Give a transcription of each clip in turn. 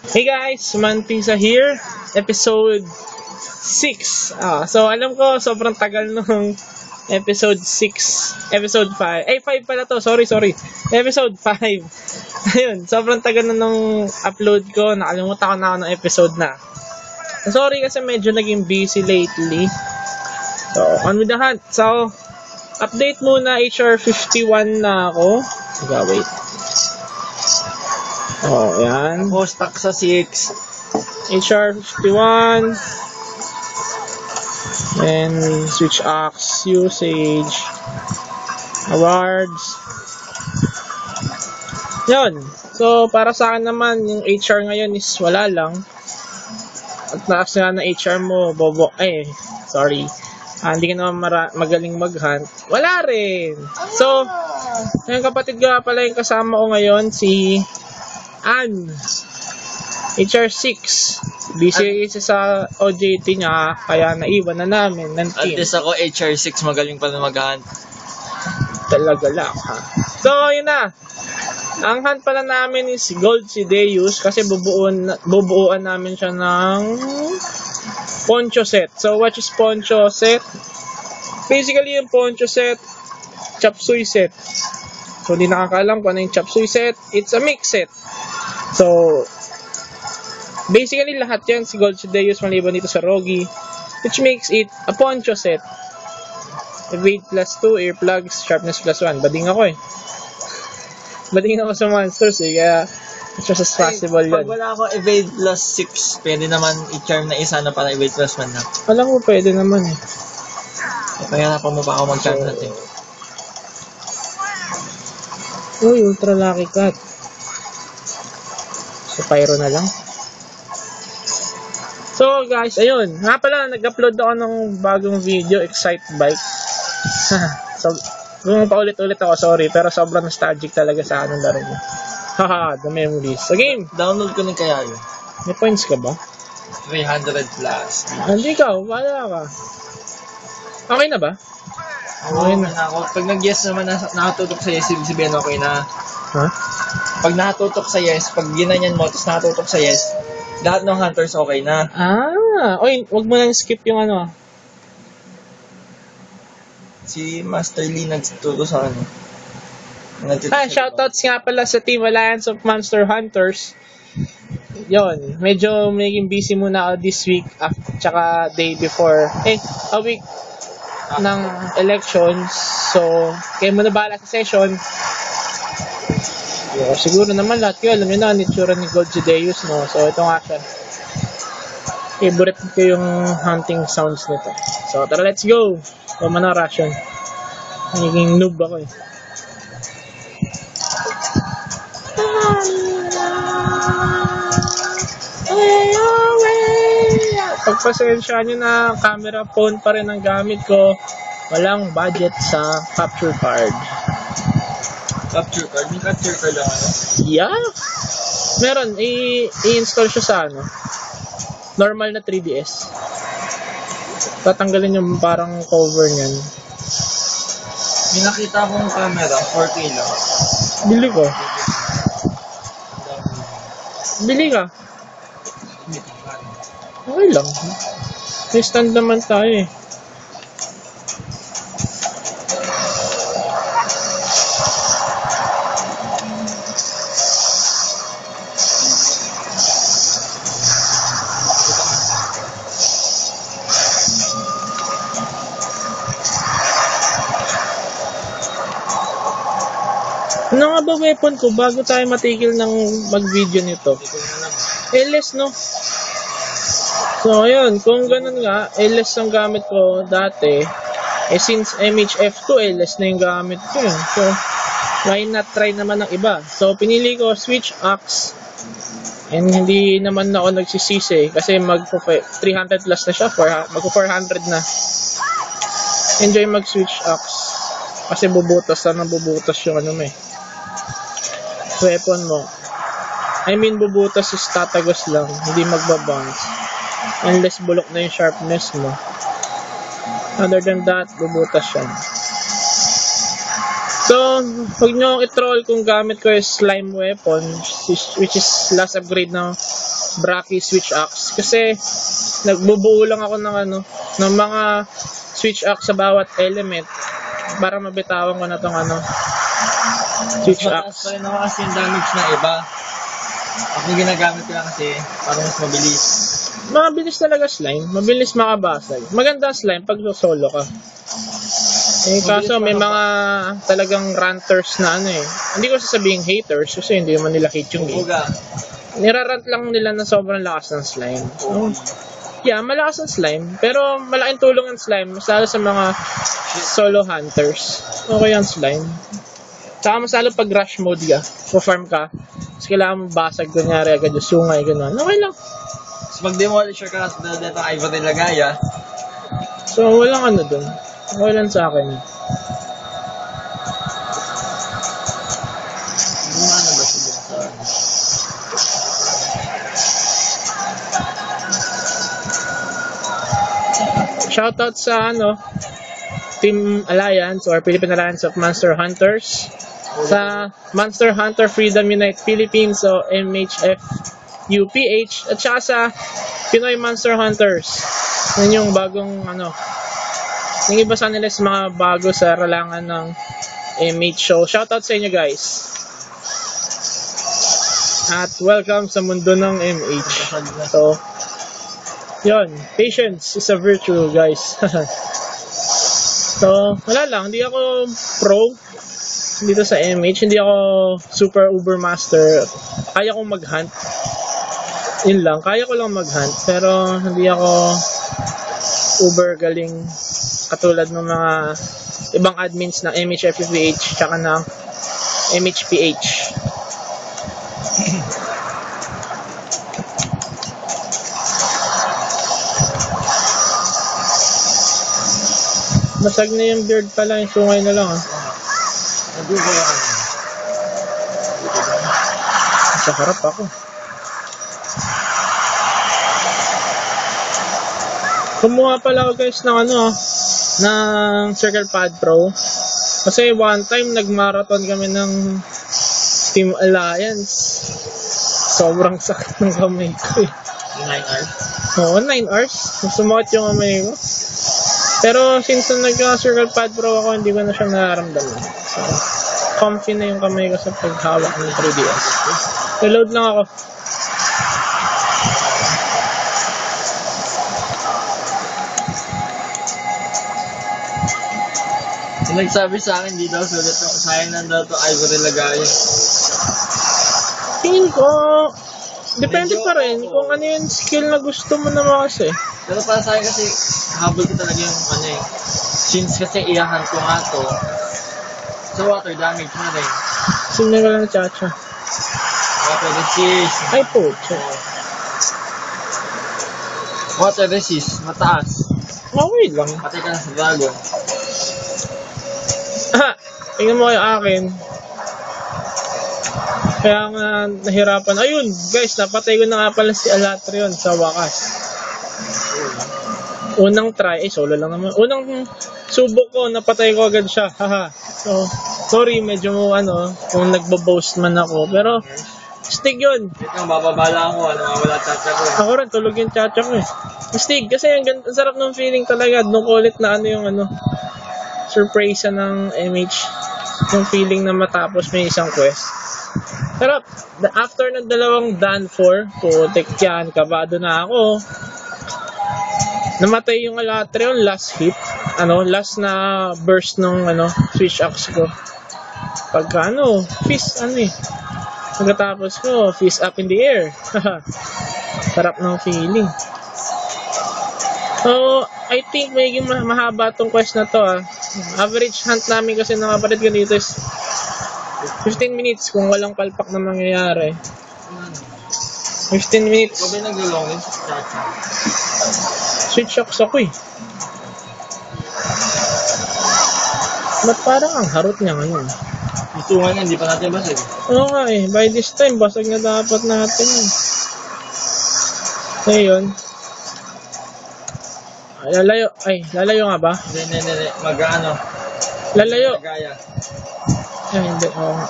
Hey guys, Manpisa here, episode 6. So alam ko sobrang tagal nung episode 6, episode 5. 5 pala to. Sorry. Episode 5. Ayun, sobrang tagal na nung upload ko. Nakalimutan ko na ako ng episode na. Sorry kasi medyo naging busy lately. So, on with the hunt. So, update muna, HR 51 na ako. Wait. Yan. Ako stuck sa 6. HR 51. Then, switch axe, usage, awards. Yun. So, para sa akin naman, yung HR ngayon is wala lang. At taas nga na HR mo, bobo. Hindi ka naman magaling mag-hunt. Wala rin. So, yung kapatid ko pala yung kasama ko ngayon, si Ann. HR 6. Busy isa sa OJT niya, kaya naiwan na namin ng team. At least ako, HR 6, magaling pa na mag-hunt. Talaga lang, ha? So, yun na. Ang hunt pala namin is Gold Sideus kasi bubuuan namin siya ng poncho set. So, what is poncho set? Basically, yung poncho set, chop suey set. So, hindi nakakaalam kung ano yung chop suey set. It's a mix set. So, basically, lahat yan si Gold Sideus maliban dito sa Rogi, which makes it a poncho set. Evade plus 2, earplugs, sharpness plus 1. Bading ako eh. Bading ako sa monsters eh, kaya as much as possible yun. Pag wala ako evade plus 6, pwede naman i-charm na isa na para evade plus 1 na. Alam mo, pwede naman eh. Kaya pa mo pa ako mag-charm natin. Uy, ultra lucky cat. So, pyro na lang. So, guys, ayun. Nga pala, nag-upload ako ng bagong video, Excite Bike. So, kung paulit-ulit ako, sorry, pero sobrang nostalgic talaga sa anong laro mo. Haha, the memories. So, game. Download ko ng kaya yun. May points ka ba? 300 plus. Hindi ka, wala ka. Okay na ba? Okay na ako. Pag nag-yes naman, nakatutok sa yes, ibig sabihin okay na. Ha? Pag nakatutok sa yes, pag ginanyan mo, tapos nakatutok sa yes, lahat ng hunters okay na. Oy, wag mo nang skip yung ano. Si Master Lee nagtuturo sa ano. Shoutouts nga pala sa Team Alliance of Monster Hunters. Yon, medyo maging busy muna ako this week tsaka day before. A week ng elections. So, kayo muna bahala sa session. Siguro naman lahat kayo alam nyo na ang itsura ni Gold Sideus, no? So, ito nga siya. Favorite ko yung hunting sounds nito. So, tara, let's go! Tama na ration. Nagiging noob ako eh. Pagpasensya nyo na, camera phone pa rin ang gamit ko. Walang budget sa capture card. Capture card? May capture card lang ano? Yeah. Meron. I-install siya sa ano. Normal na 3DS. Tatanggalin yung parang cover niyan. May nakita akong camera, 4K lang. Bili ko. Bili ka. Okay lang. May stand naman tayo eh. Ano nga ba weapon ko bago tayo matigil ng mag-video nito? LS, no? So, ayun. Kung ganun nga, LS ang gamit ko dati. Since MHF2, LS na yung gamit ko yun. So, why not try naman ng iba? So, pinili ko switch axe. And hindi naman ako nagsisisi kasi mag-300 plus na siya. Mag-400 na. Enjoy mag-switch axe. Kasi bubutas yung ano mo eh. Weapon mo. Bubutas is tatagos lang, hindi magbabounce. Unless bulok na yung sharpness mo. Other than that, bubutas siya. So, huwag nyo i-troll kung gamit ko yung slime weapon, which is last upgrade na Braki switch axe. Kasi nagbubuo lang ako ng ng mga switch axe sa bawat element para mabitawan ko na tong switch Mataas axe. pa rin naman kasi yung damage na iba. Ako ginagamit ko lang kasi para mas mabilis. Mabilis talaga slime. Mabilis makabasag. Maganda slime pag solo ka. Kaso may mga talagang ranters na Hindi ko sasabihin haters kasi hindi naman nila hate yung game. Nirarant lang nila na sobrang lakas ng slime. Yeah, malakas ang slime. Pero malaking tulong ang slime. Mas lalo sa mga solo hunters. Okay ang slime. Tsaka mas lalo pag rush mode ka. Pa-farm ka. Tapos kailangan mo basag. Kunyari agad yung sungay. Ganun. Okay lang. Tapos mag-demolisher ka na dito ay Ivory Lagaya. So walang dun. Okay lang sa akin. Ano ba siya sa... Shoutout sa Team Alliance or Philippine Alliance of Monster Hunters. Sa Monster Hunter Freedom Unite Philippines o MHF-UPH at saka sa Pinoy Monster Hunters. Yan yung bagong yung iba sa nila sa mga bago sa ralangan ng MH show. Shoutout sa inyo guys. At welcome sa mundo ng MH. So, yun. Patience is a virtue guys. So, wala lang. Hindi ako pro dito sa MH. Hindi ako super uber master. Kaya kong mag-hunt. Yun lang. Kaya ko lang mag-hunt. Pero hindi ako uber galing katulad ng mga ibang admins ng MHFPH tsaka ng MHPH. Basag na yung beard pala. Yung sungay na lang Sa harap ako. Kumuha pala ako guys ng ng Circle Pad Pro. Kasi one time nagmarathon kami ng Team Alliance. Sobrang sakit ng kamay ko 9 hours? Oo, 9 hours. Sumakit yung kamay ko. Pero since nagka-Circle Pad Pro ako, hindi ko na siya nararamdaman. So, comfy na yung kamay ko sa paghawak ng 3DS. Reload lang ako. Nagsabi sa akin, di daw sulit ako. Sayang na daw ito Ivory Lagaya. Tingin ko, depende pa rin kung ano yung skill na gusto mo naman kasi. Pero para sa akin kasi, habol ko talaga yung since kasi iyahan ko nga to, sa water damage na rin. Sino ka lang na chacha? Water resist. Ay po. Water resist, mataas. Okay lang. Patay ka na sa dragon. Tingnan mo yung akin. Kaya nga nahirapan. Ayun, guys, napatay ko na nga pala si Alatrion sa wakas. Unang try, solo lang naman. Unang subok ko, napatay ko agad siya. Haha. So, sorry, medyo kung nagbo-boast man ako. Pero, stig yun. Ito, bababala ako, wala chacha ko. Ako rin, tulog yung chacha ko Stig, kasi ang sarap ng feeling talaga. Nung ulit na surprise ng MH. Yung feeling na matapos may isang quest. Pero, after ng dalawang done for, putik yan, kabado na ako. Namatay yung Alatrion, last hit. Last na burst nung switch axe ko. Pagka fist pagkatapos ko, fist up in the air. Sarap ng feeling. So, I think magiging mahaba tong quest na to Average hunt namin kasi ng kapatid ko dito is 15 minutes kung walang palpak na mangyayari. 15 minutes. Ikaw ba yung nag-longin sa chacha? Switch axe ako Ba't parang ang harot niya ngayon? Itungan nga, hindi pa natin basag. Oo nga by this time, basag na dapat natin Ngayon. Lalayo. Lalayo nga ba? Hindi. Lalayo. Lagaya. Hindi. Oo nga.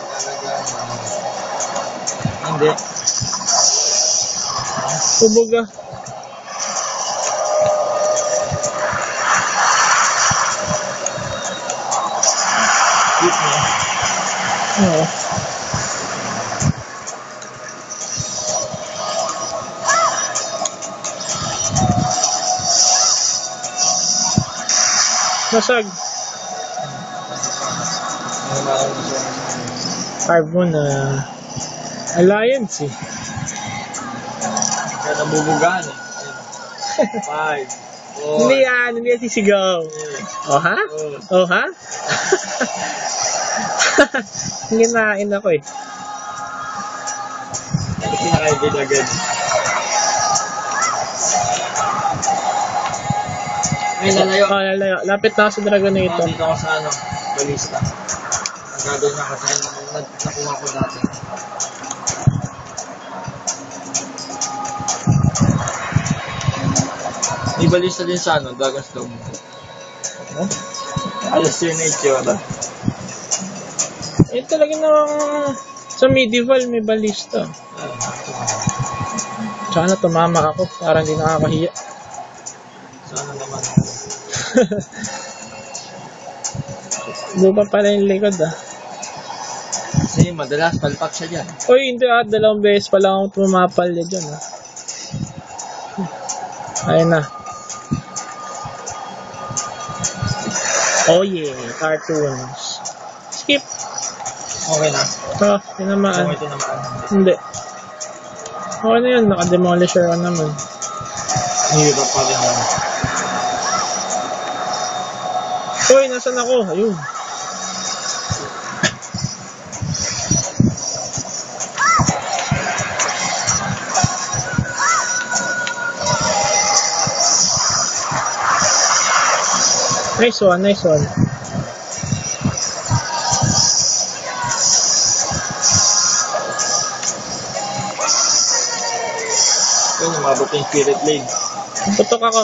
Hindi. Bubuga. Hit mo. Oo. Basag. Ano na ako siya. Carve mo na. Alliance eh. Kaya nabubugahan eh. 5, 4, Hindi yan. Hindi yan sisigaw. Oh ha? Oh ha? Ginain ako eh. Ano pinaka-evade agad? Ay, lalayo. Oh, lalayo. Lapit na ako sa Dragonator. Dito ako sa ano, balista. Ang gagawin niya kasi nakuha ko dati. May balista din sa ano, Dragon's Dome. Huh? Alas yun na itsura. Eh talaga namang sa medieval may balista. Tsaka na tumama ako. Parang hindi nakakahiya. Sana naman. Buka pala yung likod ah. Kasi madalas palpak siya dyan. Uy, hindi ah. 2 beses pala akong tumapal niya dyan ah. Ayun na. Oh yeah, cartoons. Skip. Okay na. Oh, tinamaan. Ito naman. Hindi. Okay na yun, naka-demolisher ka naman. Hirap pa rin naman. Uy, nasan ako? Ayun. Nice one, nice one. Yun, umabot yung Spirit Blade. Puputok ako.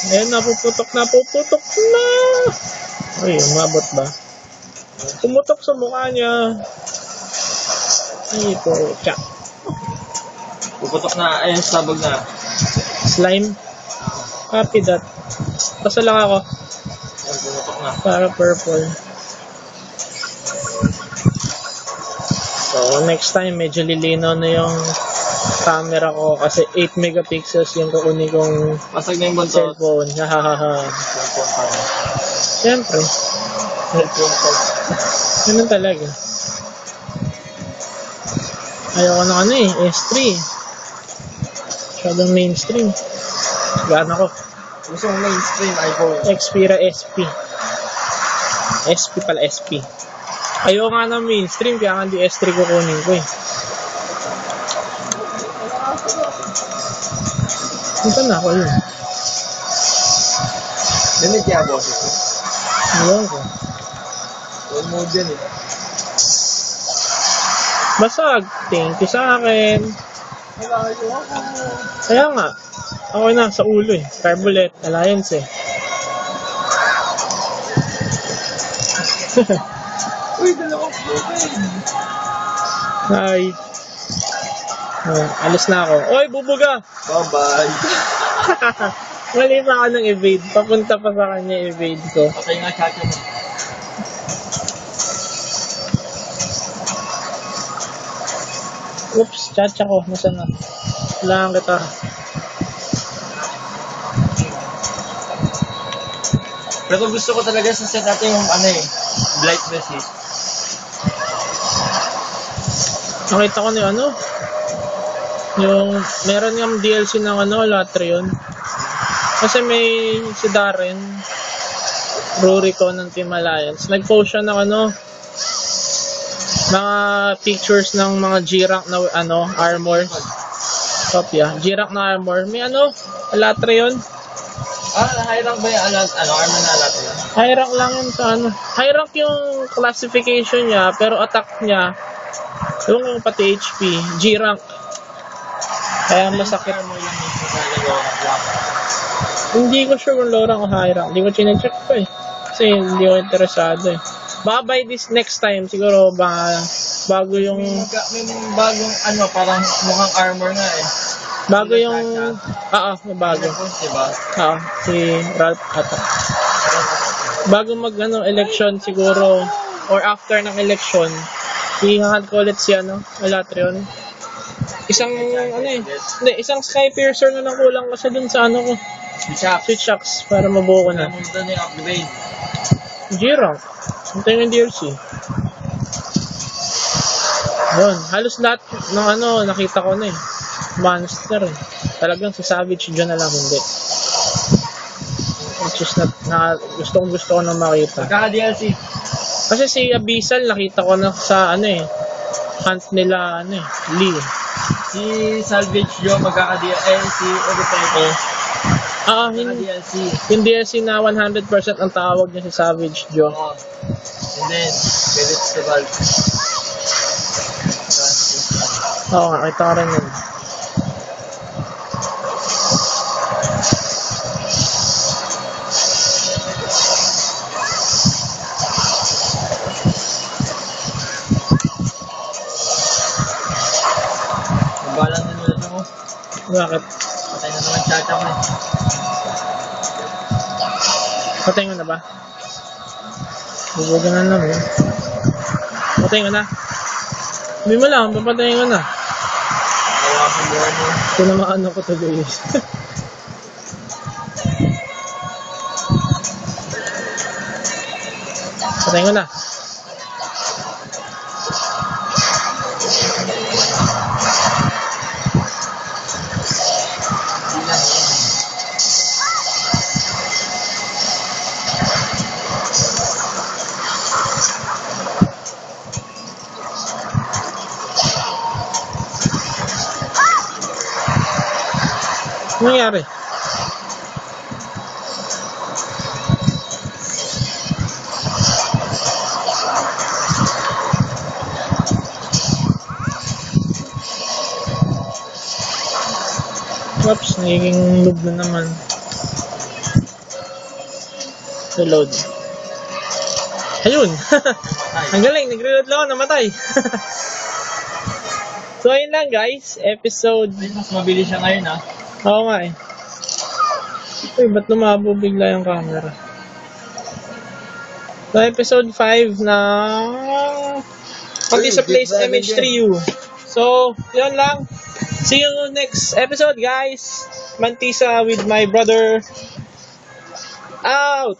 Ayun na, puputok na. Uy, umabot ba? Pumutok sa mukha niya. Ay, pucha. Puputok na, ayun, sabog na. Slime. Copy that. Pasa lang ako. Ayun, pumutok na. Para purple. So, next time, medyo lilinaw na yung camera ko kasi 8 megapixels yung kukunin kong Pasag na yung buntot. cellphone. Hahaha. Cellphone pa rin. Siyempre. Cellphone pa rin. Ganun talaga. Ayoko na ano eh, S3. Masyadong mainstream. Gana ko. Gusto mong mainstream iPhone. Xperia SP. SP pala, SP. Ayoko nga ng mainstream, kaya nga di S3 kukunin ko eh. Ito na ako yun. Dinig kaya boses mo? Ayoko ko. All mode yan eh. Basag. Thank you sa akin. Malayo ako. Kaya nga. Ako na, sa ulo eh. Carbolet, Alliance eh. Uy, dalawang broken. Hi. Alis na ako. Oy, bubuga! Bye-bye. Mali pa ako ng evade. Papunta pa sa kanya evade ko. Patay nga chacha mo. Oops, chacha ko. Nasaan na? Kailangan kita. Pero gusto ko talaga sa set natin yung ano eh, Blight Resist. Nakita ko na yung ano. Yung, meron yung DLC ng ano, Latrion. Kasi may si Darren, Rurico ng Team Alliance. Nag-post siya ng ano, mga pictures ng mga G-Rank na ano, armor. Kopya. G-Rank na armor. May ano, Latrion. High rank ba yung armor na alat yun? High rank lang yun sa ano. High rank yung classification niya, pero attack niya, yung pati HP, G-Rank. Kaya masakit. Armor lang mismo sa low rank. Hindi ko sure kung low rank o high rank. Hindi ko chinecheck pa eh. Kasi hindi ko interesado eh. Baka by this next time, siguro bago yung... May bagong ano, parang mukhang armor nga eh. Bago yung... bago. Diba? Si Ralph ata. Bago election siguro, or after ng election, ihahan ko ulit si Alatreon. Isang, isang Sky Piercer na lang kulang kasi dun sa ko. Switch Shocks, para mabuo ko na. Namunta na yung upgrade. G-Rank. Hintay ng DLC. Yun, halos lahat ng nakita ko na monster Talagang si Savage dyan na lang hindi. Which is gusto ko na makita. Magkaka-DLC. Kasi si Abyssal nakita ko na sa hunt nila Lee. Si Salvage Joe si Odopeko. DLC. Yung DLC na 100% ang tawag niya si Savage Joe. And then, credits to Valve. Kita ko rin yun. Balang na nila mo. Bakit? Patay na naman chat mo. Patay mo na ba? Bubugan na lang Patay mo na. Hindi mo lang, papatayin ko na. Ito na maano ko tuloy. Patay ko na. Ano nangyari? Oops, nagiging noob na naman. Reload. Ayun! Ang galing, nagre-reload lang ako, namatay. So, ayun lang guys, episode... Mas mabilis siya ngayon Oo nga Uy, ba't lumabo bigla yung camera? So, episode 5 na Mantis sa Place MH3U. So, yun lang. See you next episode, guys. Mantisa with my brother. Out!